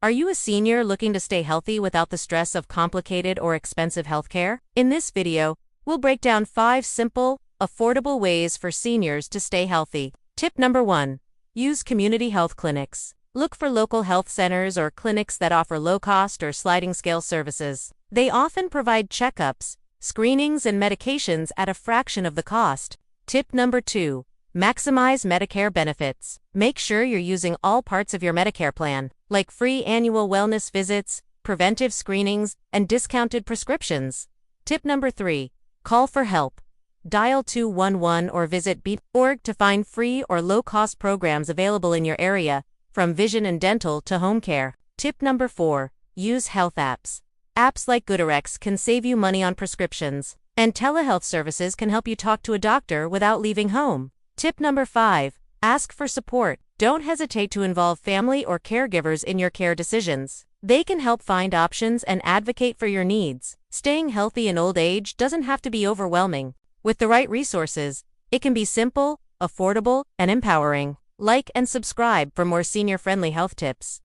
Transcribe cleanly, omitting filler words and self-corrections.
Are you a senior looking to stay healthy without the stress of complicated or expensive healthcare? In this video, we'll break down 5 simple, affordable ways for seniors to stay healthy. Tip number 1. Use community health clinics. Look for local health centers or clinics that offer low-cost or sliding-scale services. They often provide checkups, screenings, and medications at a fraction of the cost. Tip number 2. Maximize Medicare benefits. Make sure you're using all parts of your Medicare plan, like free annual wellness visits, preventive screenings, and discounted prescriptions. Tip number 3. Call for help. Dial 211 or visit beat.org to find free or low-cost programs available in your area, from vision and dental to home care. Tip number 4. Use health apps. Apps like GoodRx can save you money on prescriptions, and telehealth services can help you talk to a doctor without leaving home. Tip number 5. Ask for support. Don't hesitate to involve family or caregivers in your care decisions. They can help find options and advocate for your needs. Staying healthy in old age doesn't have to be overwhelming. With the right resources, it can be simple, affordable, and empowering. Like and subscribe for more senior-friendly health tips.